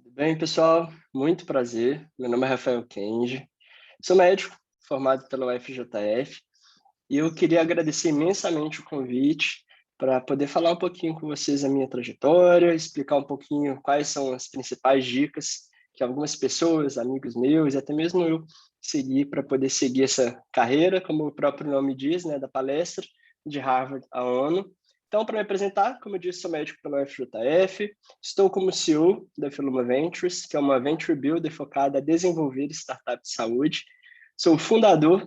Bem, pessoal, muito prazer. Meu nome é Rafael Kenji, sou médico formado pela UFJF e eu queria agradecer imensamente o convite para poder falar um pouquinho com vocês a minha trajetória, explicar um pouquinho quais são as principais dicas que algumas pessoas, amigos meus e até mesmo eu segui para poder seguir essa carreira, como o próprio nome diz, né, da palestra de Harvard à ONU. Então, para me apresentar, como eu disse, sou médico pela UFJF, estou como CEO da Filuma Ventures, que é uma venture builder focada a desenvolver startups de saúde. Sou fundador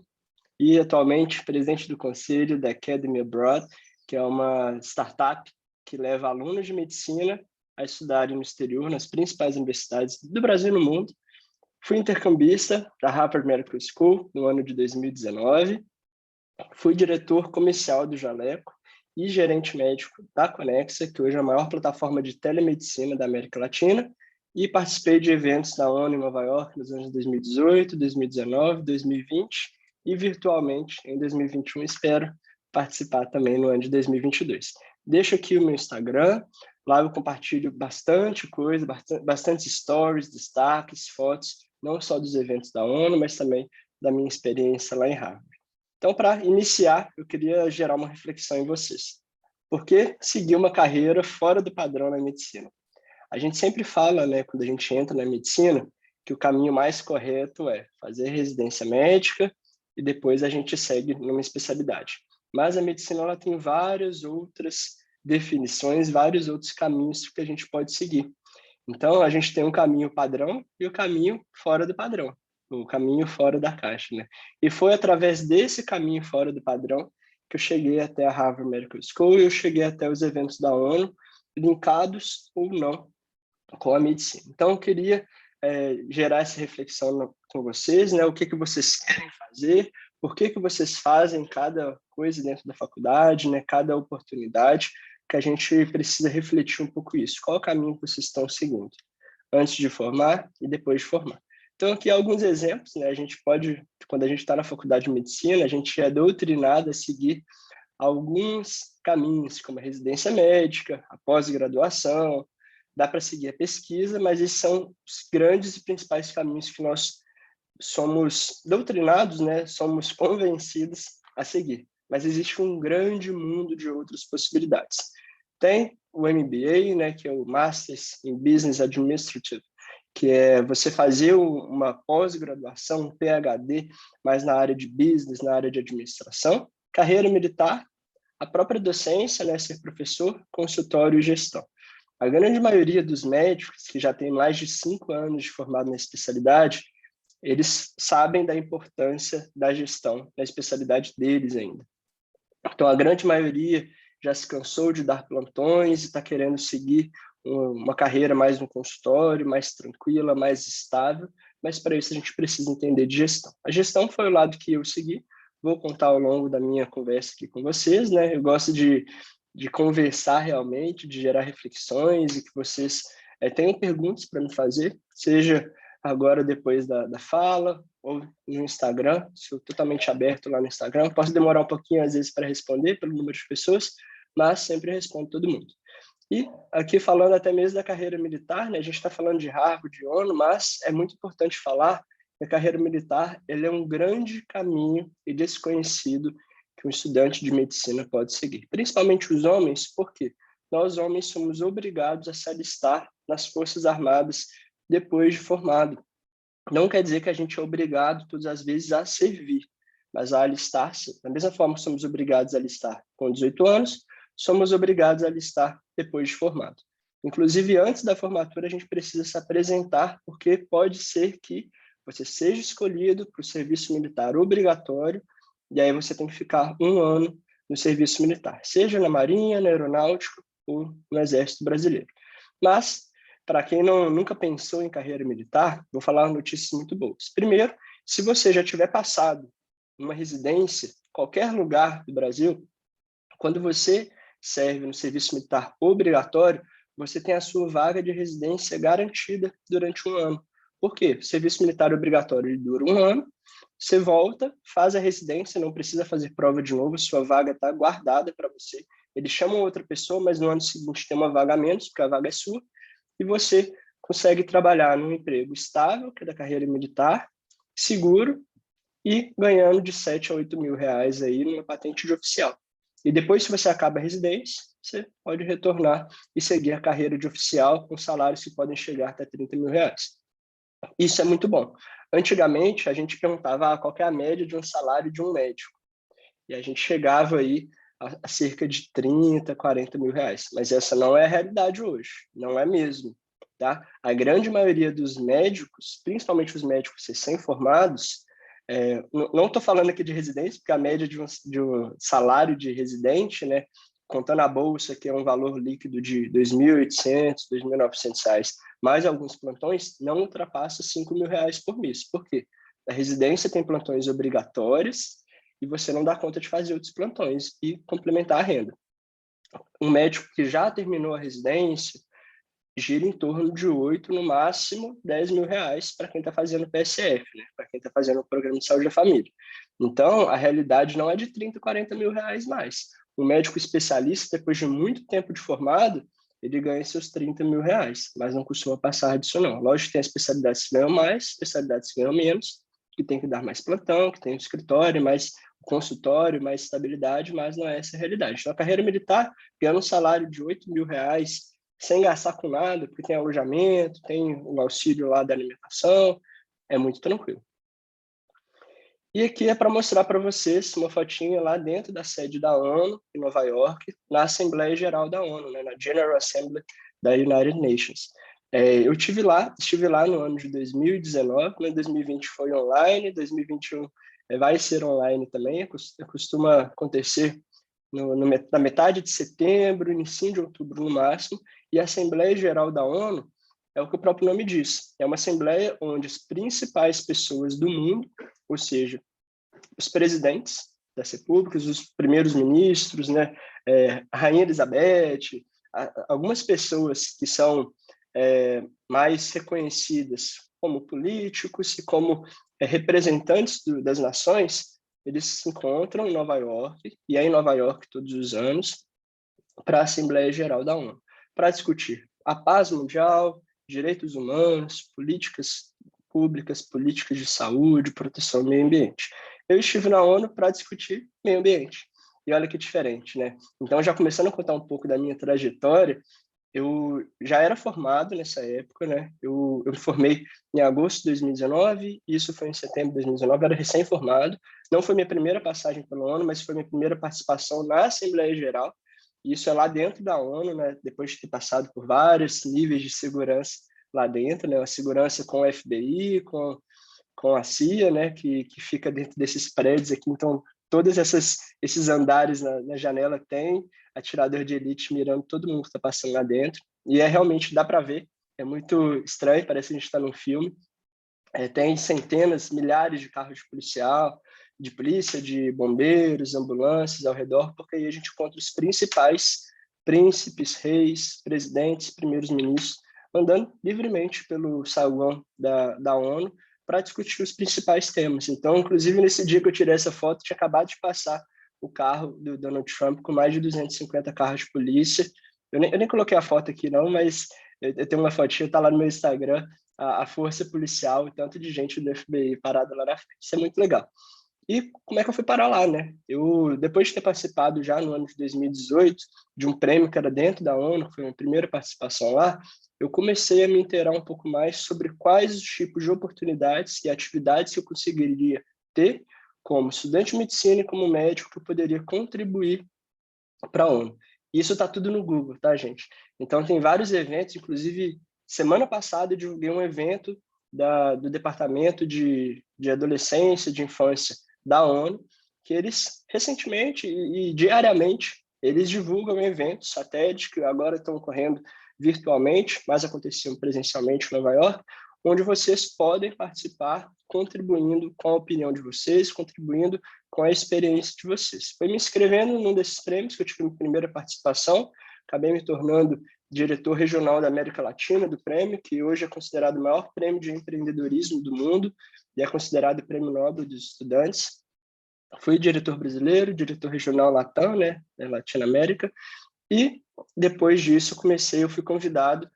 e atualmente presidente do conselho da Academy Abroad, que é uma startup que leva alunos de medicina a estudarem no exterior, nas principais universidades do Brasil e no mundo. Fui intercambista da Harvard Medical School no ano de 2019. Fui diretor comercial do Jaleco e gerente médico da Conexa, que hoje é a maior plataforma de telemedicina da América Latina, e participei de eventos da ONU em Nova York nos anos 2018, 2019, 2020 e virtualmente em 2021. Espero participar também no ano de 2022. Deixo aqui o meu Instagram, lá eu compartilho bastante coisa, bastante stories, destaques, fotos, não só dos eventos da ONU, mas também da minha experiência lá em Harvard. Então, para iniciar, eu queria gerar uma reflexão em vocês. Por que seguir uma carreira fora do padrão na medicina? A gente sempre fala, né, quando a gente entra na medicina, que o caminho mais correto é fazer residência médica e depois a gente segue numa especialidade. Mas a medicina ela tem várias outras definições, vários outros caminhos que a gente pode seguir. Então, a gente tem um caminho padrão e o caminho fora do padrão, o caminho fora da caixa, né? E foi através desse caminho fora do padrão que eu cheguei até a Harvard Medical School e eu cheguei até os eventos da ONU, linkados ou não com a medicina. Então, eu queria gerar essa reflexão com vocês, né? O que vocês querem fazer, por que vocês fazem cada coisa dentro da faculdade, né? Cada oportunidade, que a gente precisa refletir um pouco isso. Qual é o caminho que vocês estão seguindo antes de formar e depois de formar? Então, aqui alguns exemplos, né? A gente pode, quando a gente está na faculdade de medicina, a gente é doutrinado a seguir alguns caminhos, como a residência médica, a pós-graduação, dá para seguir a pesquisa, mas esses são os grandes e principais caminhos que nós somos doutrinados, né? Somos convencidos a seguir. Mas existe um grande mundo de outras possibilidades. Tem o MBA, né, que é o Masters in Business Administrative, que é você fazer uma pós-graduação, um PhD, mais na área de business, na área de administração. Carreira militar, a própria docência, né, ser professor, consultório e gestão. A grande maioria dos médicos que já tem mais de 5 anos de formado na especialidade, eles sabem da importância da gestão na especialidade deles ainda. Então, a grande maioria já se cansou de dar plantões e está querendo seguir uma carreira mais no consultório, mais tranquila, mais estável, mas para isso a gente precisa entender de gestão. A gestão foi o lado que eu segui, vou contar ao longo da minha conversa aqui com vocês, né? Eu gosto de conversar realmente, de gerar reflexões e que vocês tenham perguntas para me fazer, seja agora depois da fala ou no Instagram, sou totalmente aberto lá no Instagram, posso demorar um pouquinho às vezes para responder pelo número de pessoas, mas sempre respondo todo mundo. E aqui falando até mesmo da carreira militar, né, a gente está falando de Harvard, de ONU, mas é muito importante falar que a carreira militar ele é um grande caminho e desconhecido que um estudante de medicina pode seguir, principalmente os homens, porque nós homens somos obrigados a se alistar nas Forças Armadas depois de formado. Não quer dizer que a gente é obrigado todas as vezes a servir, mas a alistar-se. Da mesma forma que somos obrigados a alistar com 18 anos, somos obrigados a alistar depois de formado. Inclusive, antes da formatura, a gente precisa se apresentar, porque pode ser que você seja escolhido para o serviço militar obrigatório, e aí você tem que ficar 1 ano no serviço militar, seja na Marinha, na Aeronáutica ou no Exército Brasileiro. Mas para quem nunca pensou em carreira militar, vou falar notícias muito boas. Primeiro, se você já tiver passado numa residência, qualquer lugar do Brasil, quando você serve no serviço militar obrigatório, você tem a sua vaga de residência garantida durante 1 ano. Por quê? O serviço militar obrigatório ele dura 1 ano, você volta, faz a residência, não precisa fazer prova de novo, sua vaga está guardada para você. Eles chamam outra pessoa, mas no ano seguinte tem uma vaga a menos, porque a vaga é sua, e você consegue trabalhar num emprego estável, que é da carreira militar, seguro, e ganhando de 7 a 8 mil reais aí numa patente de oficial. E depois, se você acaba a residência, você pode retornar e seguir a carreira de oficial com salários que podem chegar até 30 mil reais. Isso é muito bom. Antigamente, a gente perguntava qual que é a média de um salário de um médico. E a gente chegava aí a cerca de 30, 40 mil reais. Mas essa não é a realidade hoje. Não é mesmo. Tá? A grande maioria dos médicos, principalmente os médicos recém-formados, não estou falando aqui de residência, porque a média de um salário de residente, né, contando a bolsa, que é um valor líquido de R$ 2.800, R$ 2.900, mais alguns plantões, não ultrapassa R$ 5 mil reais por mês. Por quê? A residência tem plantões obrigatórios e você não dá conta de fazer outros plantões e complementar a renda. Um médico que já terminou a residência gira em torno de 8, no máximo 10 mil reais para quem está fazendo PSF, né? Para quem está fazendo o Programa de Saúde da Família. Então, a realidade não é de 30, 40 mil reais mais. O médico especialista, depois de muito tempo de formado, ele ganha seus 30 mil reais, mas não costuma passar disso não. Lógico que tem especialidades que ganham mais, especialidades que ganham menos, que tem que dar mais plantão, que tem o escritório, mais consultório, mais estabilidade, mas não é essa a realidade. Então, a carreira militar, ganhando um salário de 8 mil reais, sem gastar com nada, porque tem alojamento, tem o auxílio lá da alimentação, é muito tranquilo. E aqui é para mostrar para vocês uma fotinha lá dentro da sede da ONU, em Nova York, na Assembleia Geral da ONU, né, na General Assembly da United Nations. Eu estive lá no ano de 2019, né, 2020 foi online, 2021 vai ser online também, costuma acontecer na metade de setembro, início de outubro no máximo, e a Assembleia Geral da ONU é o que o próprio nome diz. É uma assembleia onde as principais pessoas do mundo, ou seja, os presidentes das repúblicas, os primeiros ministros, né, a Rainha Elizabeth, algumas pessoas que são mais reconhecidas como políticos e como representantes das nações, eles se encontram em Nova York, e é em Nova York todos os anos, para a Assembleia Geral da ONU, para discutir a paz mundial, direitos humanos, políticas públicas, políticas de saúde, proteção ao meio ambiente. Eu estive na ONU para discutir meio ambiente. E olha que diferente, né? Então, já começando a contar um pouco da minha trajetória, eu já era formado nessa época, né? Eu me formei em agosto de 2019, isso foi em setembro de 2019, eu era recém-formado. Não foi minha primeira passagem pela ONU, mas foi minha primeira participação na Assembleia Geral. Isso é lá dentro da ONU, né? Depois de ter passado por vários níveis de segurança lá dentro, né? A segurança com o FBI, com a CIA, né? Que fica dentro desses prédios aqui. Então, todos esses andares na janela tem atirador de elite mirando todo mundo que está passando lá dentro. E realmente, dá para ver, é muito estranho, parece que a gente está num filme. Tem centenas, milhares de carros de polícia, de bombeiros, ambulâncias ao redor, porque aí a gente encontra os principais príncipes, reis, presidentes, primeiros ministros, andando livremente pelo saguão da ONU para discutir os principais temas. Então, inclusive, nesse dia que eu tirei essa foto, tinha acabado de passar o carro do Donald Trump com mais de 250 carros de polícia. Eu nem coloquei a foto aqui, não, mas eu tenho uma fotinha, está lá no meu Instagram, a força policial e tanto de gente do FBI parada lá na frente. Isso é muito legal. E como é que eu fui parar lá, né? Eu, depois de ter participado já no ano de 2018 de um prêmio que era dentro da ONU, foi a minha primeira participação lá, eu comecei a me inteirar um pouco mais sobre quais os tipos de oportunidades e atividades que eu conseguiria ter como estudante de medicina e como médico que eu poderia contribuir para a ONU. Isso está tudo no Google, tá, gente? Então, tem vários eventos, inclusive, semana passada eu divulguei um evento do Departamento de Adolescência, de Infância da ONU, que eles, recentemente e diariamente, eles divulgam eventos satélites que agora estão ocorrendo virtualmente, mas aconteciam presencialmente em Nova York, onde vocês podem participar contribuindo com a opinião de vocês, contribuindo com a experiência de vocês. Foi me inscrevendo num desses prêmios, que eu tive minha primeira participação, acabei me tornando diretor regional da América Latina do prêmio, que hoje é considerado o maior prêmio de empreendedorismo do mundo e é considerado o prêmio Nobel dos estudantes. Fui diretor brasileiro, diretor regional Latam, né, Latinoamérica, e depois disso eu fui convidado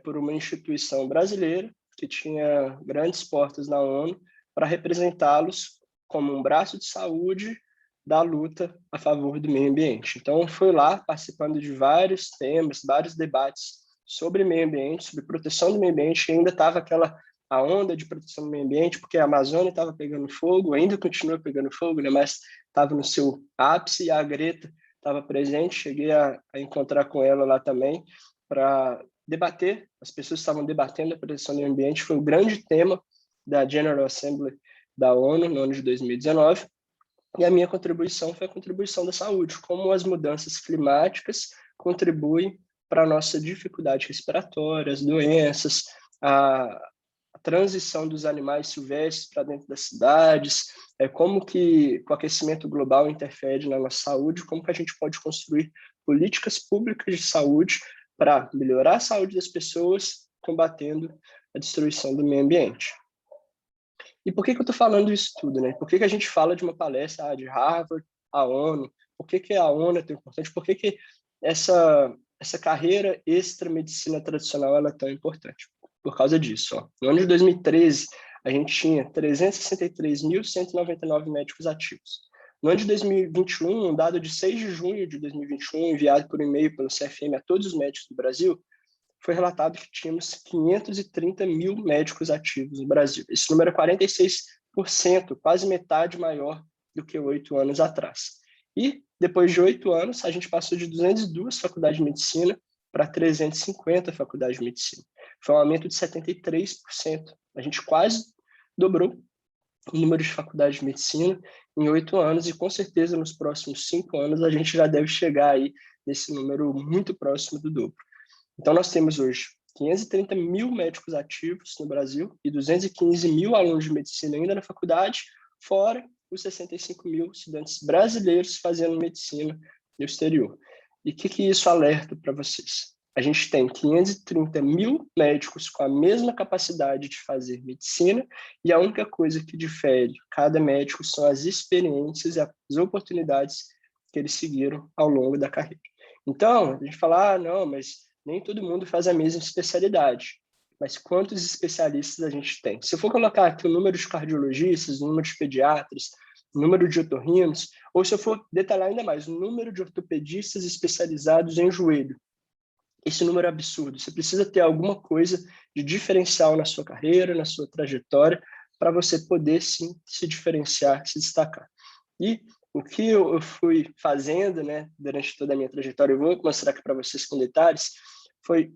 por uma instituição brasileira que tinha grandes portas na ONU para representá-los como um braço de saúde da luta a favor do meio ambiente. Então, fui lá participando de vários temas, vários debates sobre meio ambiente, sobre proteção do meio ambiente, e ainda estava a onda de proteção do meio ambiente, porque a Amazônia estava pegando fogo, ainda continua pegando fogo, né, mas estava no seu ápice, e a Greta estava presente, cheguei a encontrar com ela lá também, para debater, as pessoas estavam debatendo a proteção do meio ambiente, foi o grande tema da General Assembly da ONU, no ano de 2019, e a minha contribuição foi a contribuição da saúde, como as mudanças climáticas contribuem para a nossa dificuldade respiratória, as doenças, a transição dos animais silvestres para dentro das cidades, como que o aquecimento global interfere na nossa saúde, como que a gente pode construir políticas públicas de saúde para melhorar a saúde das pessoas, combatendo a destruição do meio ambiente. E por que eu estou falando isso tudo, né? Por que a gente fala de uma palestra de Harvard, a ONU? Por que a ONU é tão importante? Por que essa carreira extra-medicina tradicional ela é tão importante? Por causa disso. Ó. No ano de 2013, a gente tinha 363.199 médicos ativos. No ano de 2021, um dado de 6 de junho de 2021, enviado por e-mail pelo CFM a todos os médicos do Brasil, foi relatado que tínhamos 530 mil médicos ativos no Brasil. Esse número é 46%, quase metade maior do que 8 anos atrás. E, depois de 8 anos, a gente passou de 202 faculdades de medicina para 350 faculdades de medicina. Foi um aumento de 73%. A gente quase dobrou o número de faculdades de medicina em 8 anos e, com certeza, nos próximos 5 anos, a gente já deve chegar aí nesse número muito próximo do dobro. Então, nós temos hoje 530 mil médicos ativos no Brasil e 215 mil alunos de medicina ainda na faculdade, fora os 65 mil estudantes brasileiros fazendo medicina no exterior. E o que isso alerta para vocês? A gente tem 530 mil médicos com a mesma capacidade de fazer medicina e a única coisa que difere cada médico são as experiências e as oportunidades que eles seguiram ao longo da carreira. Então, a gente fala, não, mas nem todo mundo faz a mesma especialidade, mas quantos especialistas a gente tem? Se eu for colocar aqui o número de cardiologistas, o número de pediatras, o número de otorrinos, ou se eu for detalhar ainda mais, o número de ortopedistas especializados em joelho, esse número é absurdo. Você precisa ter alguma coisa de diferencial na sua carreira, na sua trajetória, para você poder, sim, se diferenciar, se destacar. E o que eu fui fazendo, né, durante toda a minha trajetória, eu vou mostrar aqui para vocês com detalhes, foi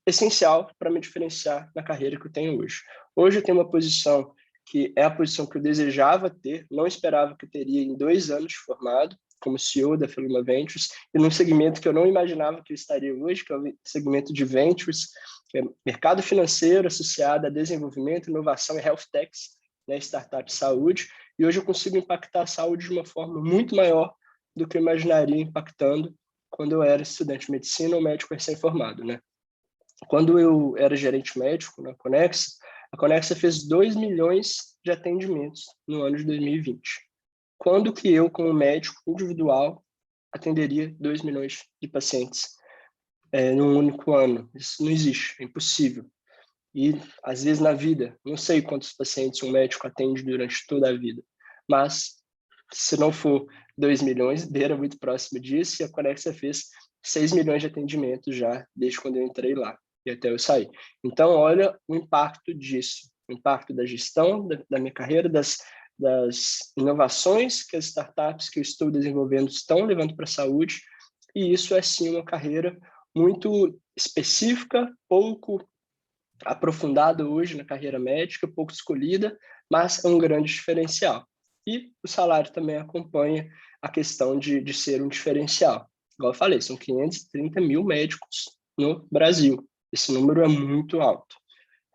essencial para me diferenciar na carreira que eu tenho hoje. Hoje eu tenho uma posição que é a posição que eu desejava ter, não esperava que eu teria em 2 anos de formado, como CEO da Feluma Ventures, e num segmento que eu não imaginava que eu estaria hoje, que é o segmento de Ventures, que é mercado financeiro associado a desenvolvimento, inovação e health techs, né, startup de saúde, e hoje eu consigo impactar a saúde de uma forma muito maior do que eu imaginaria impactando quando eu era estudante de medicina ou médico recém-formado, né? Quando eu era gerente médico na Conexa, a Conexa fez 2 milhões de atendimentos no ano de 2020. Quando que eu, como médico individual, atenderia 2 milhões de pacientes num único ano? Isso não existe, é impossível. E, às vezes, na vida, não sei quantos pacientes um médico atende durante toda a vida, mas, se não for 2 milhões, beira muito próximo disso, e a Conexa fez 6 milhões de atendimentos já, desde quando eu entrei lá e até eu sair. Então, olha o impacto disso, o impacto da gestão da minha carreira, das inovações que as startups que eu estou desenvolvendo estão levando para a saúde, e isso é, sim, uma carreira muito específica, pouco aprofundada hoje na carreira médica, pouco escolhida, mas é um grande diferencial. E o salário também acompanha a questão de ser um diferencial. Igual eu falei, são 530 mil médicos no Brasil. Esse número é muito alto.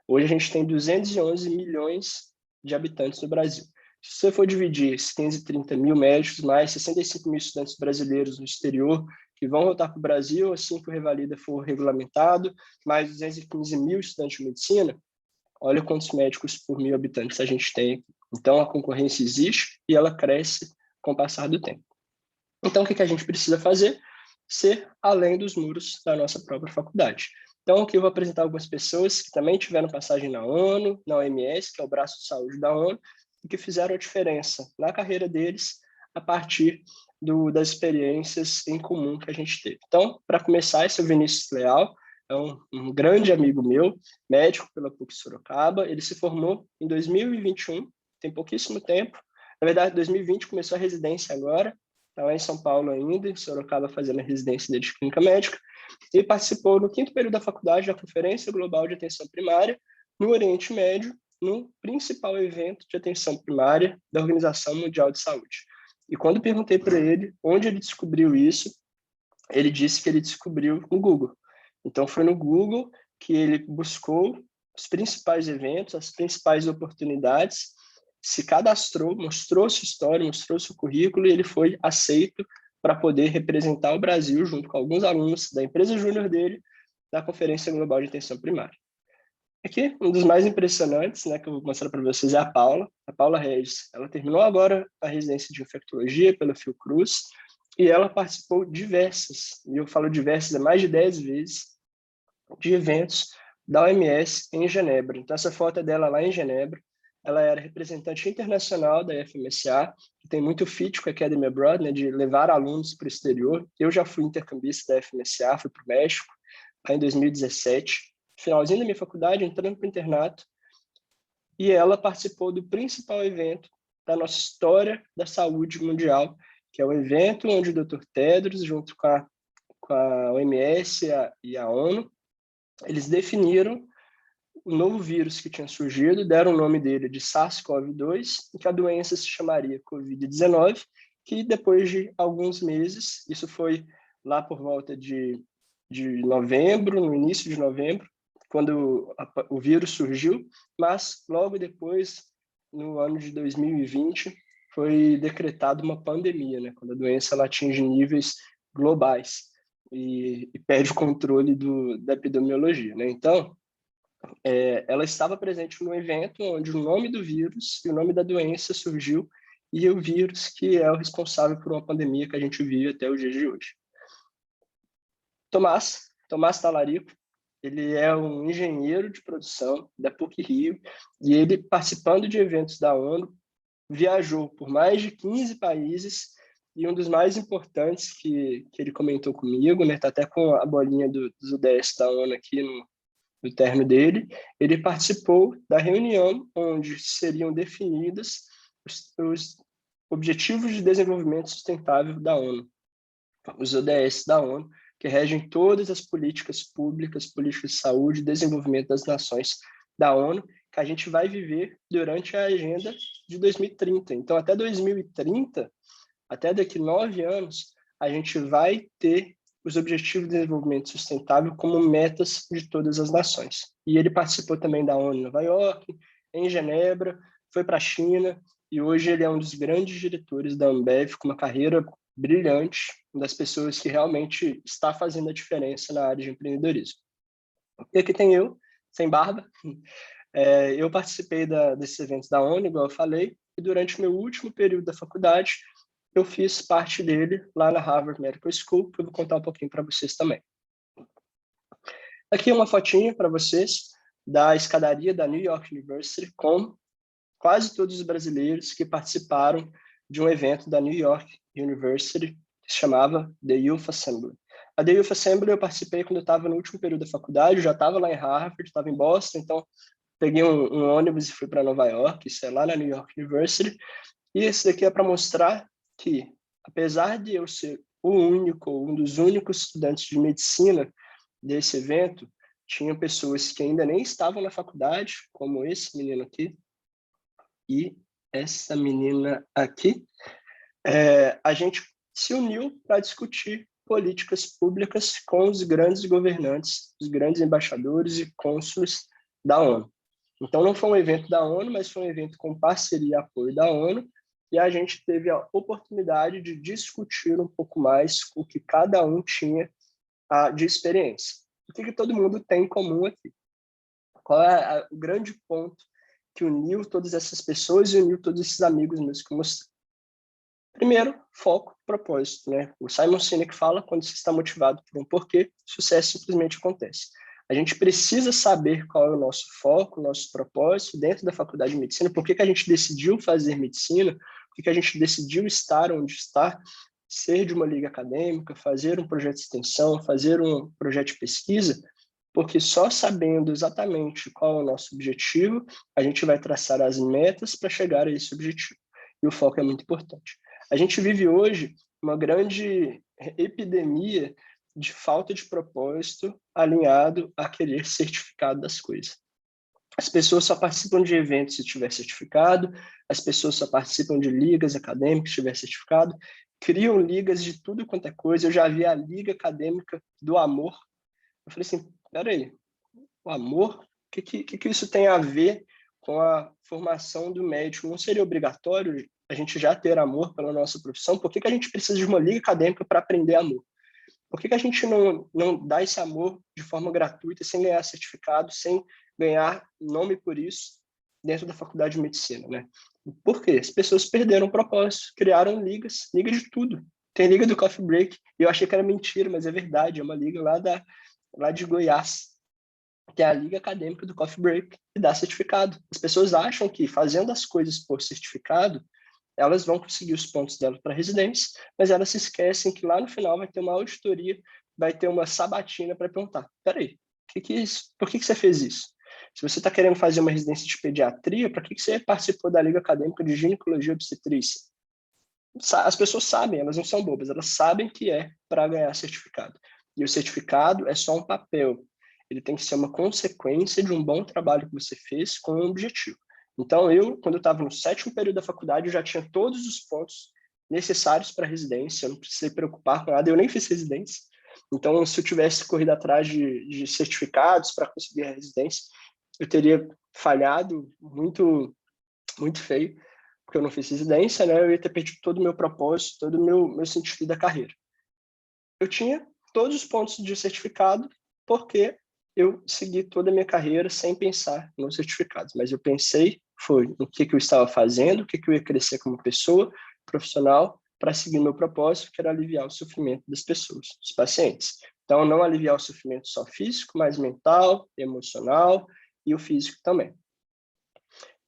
Hoje a gente tem 211 milhões de habitantes no Brasil. Se você for dividir esses 530 mil médicos, mais 65 mil estudantes brasileiros no exterior, que vão voltar para o Brasil assim que o Revalida for regulamentado, mais 215 mil estudantes de medicina, olha quantos médicos por mil habitantes a gente tem aqui. Então, a concorrência existe e ela cresce com o passar do tempo. Então, o que a gente precisa fazer? Ser além dos muros da nossa própria faculdade. Então, aqui eu vou apresentar algumas pessoas que também tiveram passagem na ONU, na OMS, que é o braço de saúde da ONU, e que fizeram a diferença na carreira deles a partir das experiências em comum que a gente teve. Então, para começar, esse é o Vinícius Leal, é um grande amigo meu, médico pela PUC Sorocaba. Ele se formou em 2021, tem pouquíssimo tempo. Na verdade, 2020 começou a residência agora, está lá em São Paulo ainda, em Sorocaba fazendo a residência dele de clínica médica, e participou no 5º período da faculdade da Conferência Global de Atenção Primária no Oriente Médio, no principal evento de atenção primária da Organização Mundial de Saúde. E quando perguntei para ele onde ele descobriu isso, ele disse que ele descobriu no Google. Então, foi no Google que ele buscou os principais eventos, as principais oportunidades, se cadastrou, mostrou sua história, mostrou seu currículo, e ele foi aceito para poder representar o Brasil junto com alguns alunos da empresa júnior dele da Conferência Global de Atenção Primária. Aqui, um dos mais impressionantes, né, que eu vou mostrar para vocês é a Paula Regis. Ela terminou agora a residência de infectologia pela Fiocruz e ela participou diversas, e eu falo diversas, mais de 10 vezes, de eventos da OMS em Genebra. Então, essa foto é dela lá em Genebra. Ela era representante internacional da FMSA, que tem muito fit com a Academy Abroad, né, de levar alunos para o exterior. Eu já fui intercambista da FMSA, fui para o México, lá em 2017, finalzinho da minha faculdade, entrando para o internato, e ela participou do principal evento da nossa história da saúde mundial, que é o evento onde o Dr. Tedros, junto com a OMS e a ONU, eles definiram o novo vírus que tinha surgido, deram o nome dele de SARS-CoV-2, e que a doença se chamaria Covid-19, que depois de alguns meses, isso foi lá por volta de novembro, no início de novembro, quando o vírus surgiu, mas logo depois, no ano de 2020, foi decretada uma pandemia, né, quando a doença ela atinge níveis globais e perde o controle da epidemiologia, né? Então, ela estava presente no evento onde o nome do vírus e o nome da doença surgiu, e o vírus que é o responsável por uma pandemia que a gente vive até os dias de hoje. Tomás Talarico, ele é um engenheiro de produção da PUC-Rio, e ele, participando de eventos da ONU, viajou por mais de 15 países, e um dos mais importantes que ele comentou comigo, né, tá até com a bolinha dos UDS da ONU aqui no terno dele, ele participou da reunião onde seriam definidos os Objetivos de Desenvolvimento Sustentável da ONU, os ODS da ONU, que regem todas as políticas públicas, políticas de saúde e desenvolvimento das nações da ONU, que a gente vai viver durante a agenda de 2030. Então, até 2030, até daqui 9 anos, a gente vai ter os Objetivos de Desenvolvimento Sustentável como metas de todas as nações. E ele participou também da ONU em Nova York, em Genebra, foi para a China, e hoje ele é um dos grandes diretores da Ambev, com uma carreira brilhante, uma das pessoas que realmente está fazendo a diferença na área de empreendedorismo. E aqui tem eu, sem barba. Eu participei desses eventos da ONU, igual eu falei, e durante o meu último período da faculdade, eu fiz parte dele lá na Harvard Medical School, que eu vou contar um pouquinho para vocês também. Aqui uma fotinha para vocês da escadaria da New York University, com quase todos os brasileiros que participaram de um evento da New York University que se chamava The Youth Assembly. A The Youth Assembly eu participei quando eu estava no último período da faculdade, eu já estava lá em Harvard, estava em Boston, então peguei um ônibus e fui para Nova York, isso é lá na New York University, e esse daqui é para mostrar que, apesar de eu ser um dos únicos estudantes de medicina desse evento, tinha pessoas que ainda nem estavam na faculdade, como esse menino aqui e essa menina aqui. A gente se uniu para discutir políticas públicas com os grandes governantes, os grandes embaixadores e cônsules da ONU. Então, não foi um evento da ONU, mas foi um evento com parceria e apoio da ONU, e a gente teve a oportunidade de discutir um pouco mais o que cada um tinha de experiência. O que todo mundo tem em comum aqui? Qual é o grande ponto que uniu todas essas pessoas e uniu todos esses amigos meus que eu mostrei? Primeiro, foco, propósito, né? O Simon Sinek fala, quando você está motivado por um porquê, sucesso simplesmente acontece. A gente precisa saber qual é o nosso foco, o nosso propósito dentro da faculdade de medicina, por que que a gente decidiu fazer medicina, por que que a gente decidiu estar onde está, ser de uma liga acadêmica, fazer um projeto de extensão, fazer um projeto de pesquisa, porque só sabendo exatamente qual é o nosso objetivo, a gente vai traçar as metas para chegar a esse objetivo. E o foco é muito importante. A gente vive hoje uma grande epidemia de falta de propósito alinhado a querer certificado das coisas. As pessoas só participam de eventos se tiver certificado, as pessoas só participam de ligas acadêmicas se tiver certificado, criam ligas de tudo quanto é coisa. Eu já vi a Liga Acadêmica do Amor. Eu falei assim, peraí, o amor? O que isso tem a ver com a formação do médico? Não seria obrigatório a gente já ter amor pela nossa profissão? Por que que a gente precisa de uma liga acadêmica para aprender amor? Por que que a gente não dá esse amor de forma gratuita, sem ganhar certificado, sem ganhar nome por isso dentro da faculdade de medicina, né? Por quê? As pessoas perderam o propósito, criaram ligas, liga de tudo. Tem liga do Coffee Break, e eu achei que era mentira, mas é verdade, é uma liga lá de Goiás, que é a liga acadêmica do Coffee Break, que dá certificado. As pessoas acham que fazendo as coisas por certificado, elas vão conseguir os pontos dela para residência, mas elas se esquecem que lá no final vai ter uma auditoria, vai ter uma sabatina para perguntar, peraí, que é isso? Por que você fez isso? Se você está querendo fazer uma residência de pediatria, para que você participou da Liga Acadêmica de Ginecologia e Obstetrícia? As pessoas sabem, elas não são bobas, elas sabem que é para ganhar certificado. E o certificado é só um papel. Ele tem que ser uma consequência de um bom trabalho que você fez com um objetivo. Então, quando eu estava no 7º período da faculdade, eu já tinha todos os pontos necessários para residência, eu não precisei preocupar com nada, eu nem fiz residência. Então, se eu tivesse corrido atrás de certificados para conseguir a residência, eu teria falhado muito, muito feio, porque eu não fiz residência, né? Eu ia ter perdido todo o meu propósito, todo o meu sentido da carreira. Eu tinha todos os pontos de certificado, porque eu segui toda a minha carreira sem pensar nos certificados, mas eu pensei foi no que eu estava fazendo, o que eu ia crescer como pessoa, profissional, para seguir meu propósito, que era aliviar o sofrimento das pessoas, dos pacientes. Então, não aliviar o sofrimento só físico, mas mental, emocional e o físico também.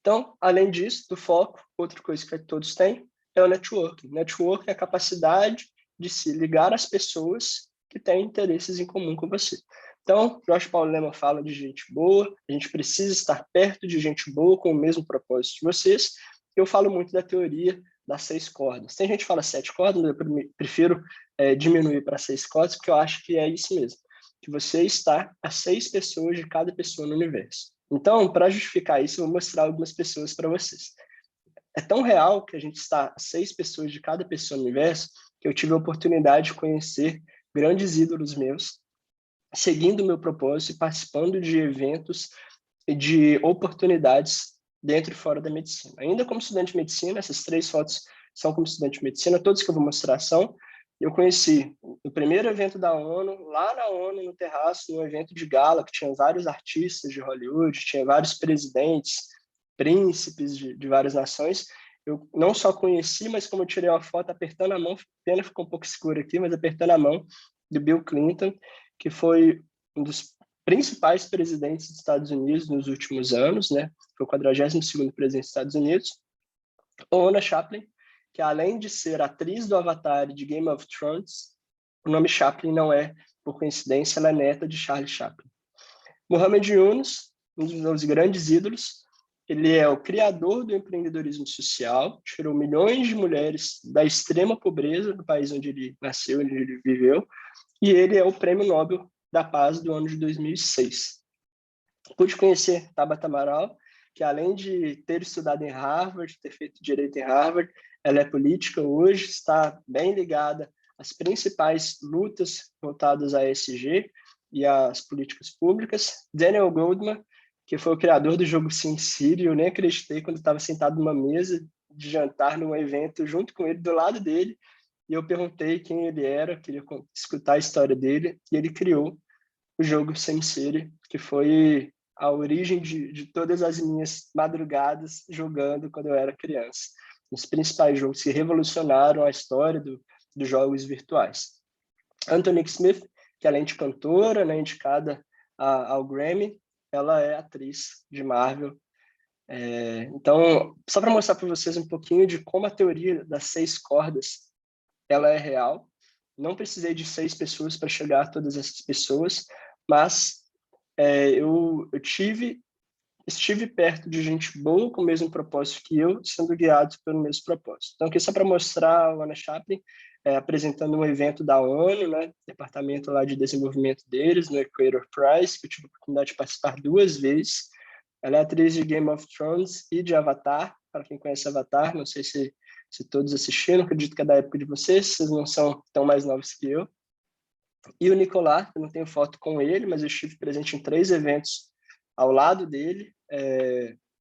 Então, além disso, do foco, outra coisa que todos têm é o networking. Networking é a capacidade de se ligar às pessoas que têm interesses em comum com você. Então, Josh Paulo Leman fala de gente boa, a gente precisa estar perto de gente boa com o mesmo propósito de vocês. Eu falo muito da teoria das 6 cordas. Tem gente que fala 7 cordas, mas eu prefiro diminuir para 6 cordas, porque eu acho que é isso mesmo, que você está a 6 pessoas de cada pessoa no universo. Então, para justificar isso, eu vou mostrar algumas pessoas para vocês. É tão real que a gente está a 6 pessoas de cada pessoa no universo que eu tive a oportunidade de conhecer grandes ídolos meus, seguindo o meu propósito e participando de eventos e de oportunidades dentro e fora da medicina. Ainda como estudante de medicina, essas 3 fotos são como estudante de medicina, todos que eu vou mostrar são. Eu conheci o primeiro evento da ONU, lá na ONU, no terraço, num evento de gala, que tinha vários artistas de Hollywood, tinha vários presidentes, príncipes de várias nações. Eu não só conheci, mas como eu tirei uma foto apertando a mão, pena ficou um pouco escuro aqui, mas apertando a mão do Bill Clinton, que foi um dos principais presidentes dos Estados Unidos nos últimos anos, né? Foi o 42º presidente dos Estados Unidos. Ona Chaplin, que além de ser atriz do Avatar de Game of Thrones, o nome Chaplin não é por coincidência, ela é neta de Charles Chaplin. Muhammad Yunus, um dos meus grandes ídolos, ele é o criador do empreendedorismo social, tirou milhões de mulheres da extrema pobreza do país onde ele nasceu, onde ele viveu, e ele é o Prêmio Nobel da Paz do ano de 2006. Pude conhecer Tabata Amaral, que além de ter estudado em Harvard, ter feito direito em Harvard, ela é política hoje, está bem ligada às principais lutas voltadas à ESG e às políticas públicas. Daniel Goldman, que foi o criador do jogo SimCity, eu nem acreditei quando estava sentado numa mesa de jantar num evento junto com ele, do lado dele, e eu perguntei quem ele era, queria escutar a história dele, e ele criou o jogo SimCity, que foi a origem de todas as minhas madrugadas jogando quando eu era criança. Os principais jogos que revolucionaram a história dos jogos virtuais. Anthony Smith, que além de cantora, né, indicada ao Grammy, ela é atriz de Marvel. Então, só para mostrar para vocês um pouquinho de como a teoria das 6 cordas ela é real. Não precisei de 6 pessoas para chegar a todas essas pessoas, mas eu estive perto de gente boa com o mesmo propósito que eu, sendo guiados pelo mesmo propósito. Então, aqui só para mostrar o Anna Chaplin apresentando um evento da ONU, né, departamento lá de desenvolvimento deles, no Equator Prize, que eu tive a oportunidade de participar 2 vezes. Ela é atriz de Game of Thrones e de Avatar, para quem conhece Avatar, não sei se todos assistiram, acredito que é da época de vocês não são tão mais novos que eu. E o Nicolás, eu não tenho foto com ele, mas eu estive presente em 3 eventos ao lado dele.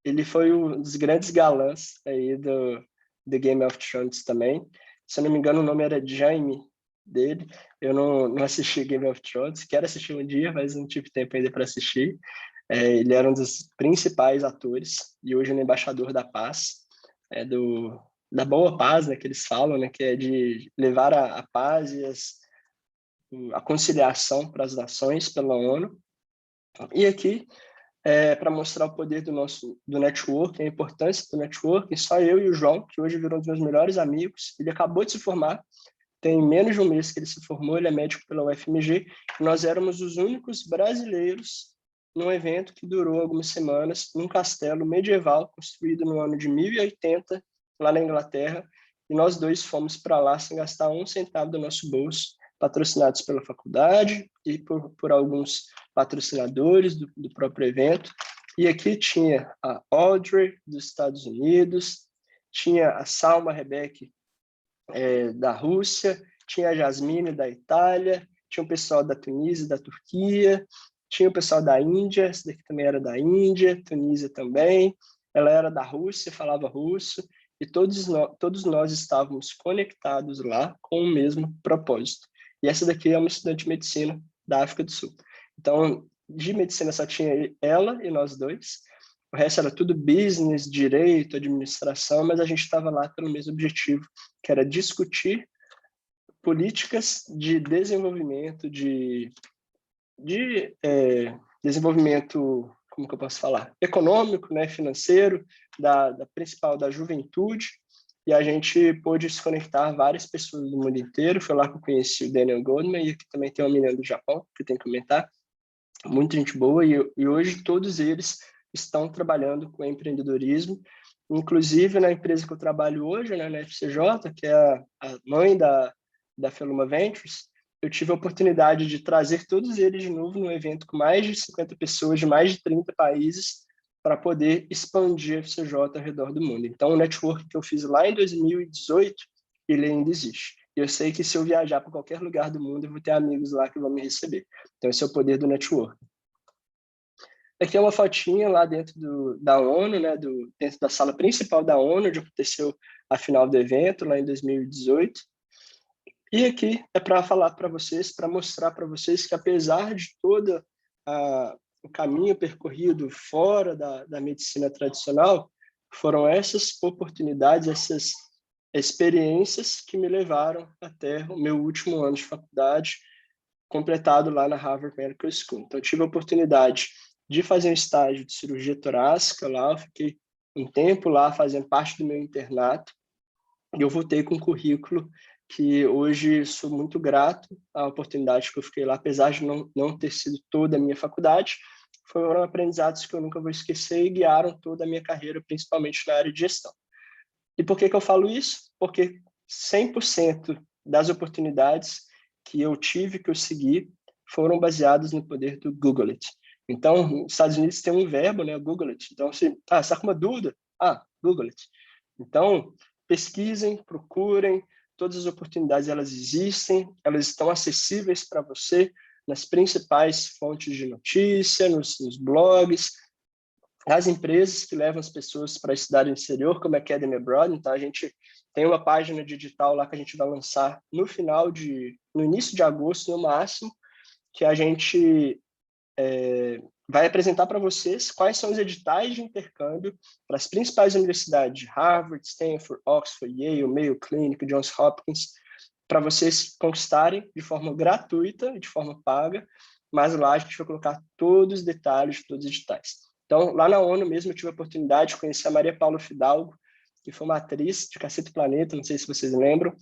Ele foi um dos grandes galãs aí do Game of Thrones também. Se eu não me engano, o nome era Jaime dele. Eu não assisti Game of Thrones, quero assistir um dia, mas não tive tempo ainda para assistir. Ele era um dos principais atores e hoje é um embaixador da paz, da boa paz, né, que eles falam, né, que é de levar a paz e a conciliação para as nações pela ONU. E aqui, para mostrar o poder do networking, a importância do networking, só eu e o João, que hoje virou um dos meus melhores amigos, ele acabou de se formar, tem menos de um mês que ele se formou, ele é médico pela UFMG, e nós éramos os únicos brasileiros num evento que durou algumas semanas, num castelo medieval construído no ano de 1080, lá na Inglaterra, e nós 2 fomos para lá sem gastar um centavo do nosso bolso, patrocinados pela faculdade e por alguns patrocinadores do próprio evento. E aqui tinha a Audrey, dos Estados Unidos, tinha a Salma Rebeck, da Rússia, tinha a Jasmine, da Itália, tinha o pessoal da Tunísia, da Turquia, tinha o pessoal da Índia, essa daqui também era da Índia, Tunísia também, ela era da Rússia, falava russo, e todos nós estávamos conectados lá com o mesmo propósito. E essa daqui é uma estudante de medicina da África do Sul. Então, de medicina só tinha ela e nós 2, o resto era tudo business, direito, administração, mas a gente estava lá pelo mesmo objetivo, que era discutir políticas de desenvolvimento, de desenvolvimento, como que eu posso falar? Econômico, né, financeiro, da juventude, e a gente pôde se conectar a várias pessoas do mundo inteiro. Foi lá que eu conheci o Daniel Goldman, e aqui também tem uma menina do Japão, que eu tenho que comentar, muita gente boa, e hoje todos eles estão trabalhando com empreendedorismo, inclusive na empresa que eu trabalho hoje, né, na FCJ, que é a mãe da Feluma Ventures. Eu tive a oportunidade de trazer todos eles de novo num evento com mais de 50 pessoas de mais de 30 países para poder expandir a FCJ ao redor do mundo. Então, o network que eu fiz lá em 2018, ele ainda existe. Eu sei que se eu viajar para qualquer lugar do mundo, eu vou ter amigos lá que vão me receber. Então, esse é o poder do network. Aqui é uma fotinha lá dentro da ONU, né, dentro da sala principal da ONU, onde aconteceu a final do evento, lá em 2018. E aqui é para falar para vocês, para mostrar para vocês que apesar de todo o caminho percorrido fora da medicina tradicional, foram essas oportunidades, essas experiências que me levaram até o meu último ano de faculdade, completado lá na Harvard Medical School. Então, eu tive a oportunidade de fazer um estágio de cirurgia torácica lá, eu fiquei um tempo lá fazendo parte do meu internato, e eu voltei com um currículo que hoje sou muito grato à oportunidade que eu fiquei lá, apesar de não ter sido toda a minha faculdade, foram aprendizados que eu nunca vou esquecer e guiaram toda a minha carreira, principalmente na área de gestão. E por que eu falo isso? Porque 100% das oportunidades que eu tive, que eu segui, foram baseadas no poder do Google It. Então, nos Estados Unidos tem um verbo, né, Google It. Então, você está com uma dúvida? Google It. Então, pesquisem, procurem, todas as oportunidades elas existem, elas estão acessíveis para você nas principais fontes de notícia, nos blogs, as empresas que levam as pessoas para estudar no exterior, como a Academy Abroad. Então, a gente tem uma página digital lá que a gente vai lançar no início de agosto, no máximo, que a gente vai apresentar para vocês quais são os editais de intercâmbio para as principais universidades de Harvard, Stanford, Oxford, Yale, Mayo Clinic, Johns Hopkins, para vocês conquistarem de forma gratuita e de forma paga mas lá a gente vai colocar todos os detalhes, todos os editais. Então, lá na ONU mesmo, eu tive a oportunidade de conhecer a Maria Paula Fidalgo, que foi uma atriz de Cacete Planeta, não sei se vocês lembram,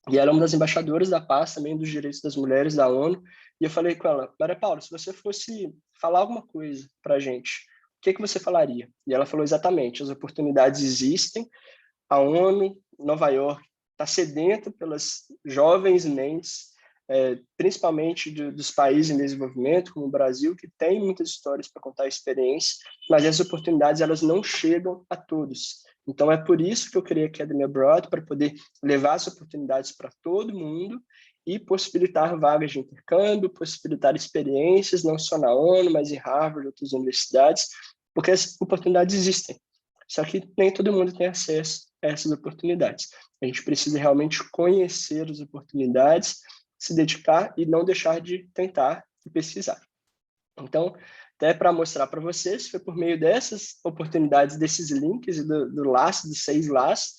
e ela é uma das embaixadoras da paz também dos direitos das mulheres da ONU. E eu falei com ela, Maria Paula, se você fosse falar alguma coisa para a gente, o que você falaria? E ela falou exatamente, as oportunidades existem, a ONU, Nova York, está sedenta pelas jovens mentes, principalmente dos países em desenvolvimento, como o Brasil, que tem muitas histórias para contar a experiência, mas as oportunidades elas não chegam a todos. Então, é por isso que eu criei a Academy Abroad, para poder levar as oportunidades para todo mundo e possibilitar vagas de intercâmbio, possibilitar experiências, não só na ONU, mas em Harvard e outras universidades, porque as oportunidades existem. Só que nem todo mundo tem acesso a essas oportunidades. A gente precisa realmente conhecer as oportunidades, se dedicar e não deixar de tentar e pesquisar. Então, até para mostrar para vocês, foi por meio dessas oportunidades, desses links e do laço, dos 6 laços,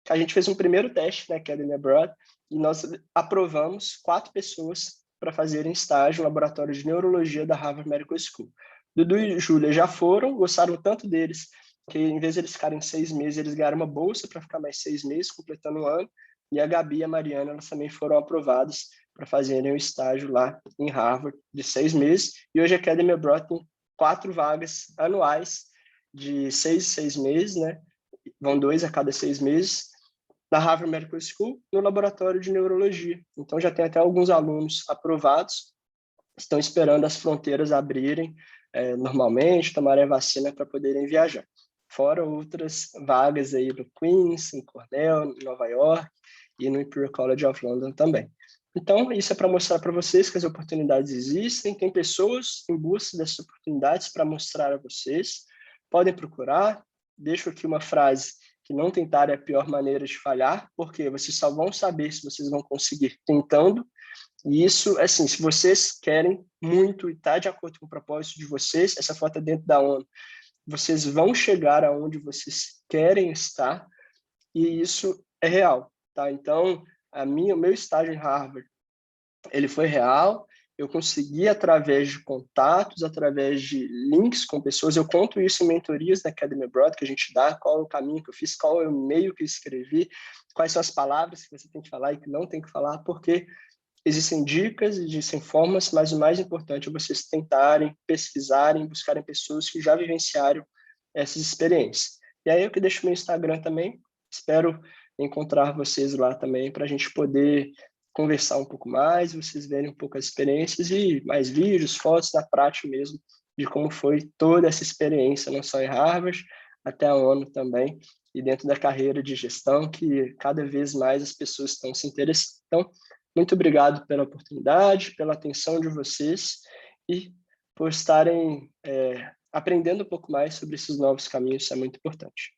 que a gente fez um primeiro teste na Academy Abroad e nós aprovamos 4 pessoas para fazerem estágio no laboratório de neurologia da Harvard Medical School. Dudu e Júlia já foram, gostaram tanto deles, que em vez de eles ficarem 6 meses, eles ganharam uma bolsa para ficar mais 6 meses, completando um ano. E a Gabi e a Mariana, elas também foram aprovadas para fazerem o estágio lá em Harvard de 6 meses. E hoje a Academy Abroad tem 4 vagas anuais de 6 meses, né? Vão 2 a cada 6 meses, na Harvard Medical School, no laboratório de neurologia. Então já tem até alguns alunos aprovados, estão esperando as fronteiras abrirem normalmente, tomarem a vacina para poderem viajar. Fora outras vagas aí no Queens, em Cornell, em Nova York e no Imperial College of London também. Então, isso é para mostrar para vocês que as oportunidades existem, tem pessoas em busca dessas oportunidades para mostrar a vocês. Podem procurar. Deixo aqui uma frase que não tentar é a pior maneira de falhar, porque vocês só vão saber se vocês vão conseguir tentando. E isso, assim, se vocês querem muito e está de acordo com o propósito de vocês, essa foto é dentro da ONU, vocês vão chegar aonde vocês querem estar, e isso é real, tá? Então, o meu estágio em Harvard, ele foi real, eu consegui através de contatos, através de links com pessoas, eu conto isso em mentorias da Academy Abroad, que a gente dá, qual é o caminho que eu fiz, qual é o e-mail que eu escrevi, quais são as palavras que você tem que falar e que não tem que falar, porque existem dicas, existem formas, mas o mais importante é vocês tentarem, pesquisarem, buscarem pessoas que já vivenciaram essas experiências. E aí eu que deixo meu Instagram também, espero encontrar vocês lá também para a gente poder conversar um pouco mais, vocês verem um pouco as experiências e mais vídeos, fotos da prática mesmo, de como foi toda essa experiência, não só em Harvard, até a ONU também, e dentro da carreira de gestão, que cada vez mais as pessoas estão se interessando. Então, muito obrigado pela oportunidade, pela atenção de vocês e por estarem aprendendo um pouco mais sobre esses novos caminhos, isso é muito importante.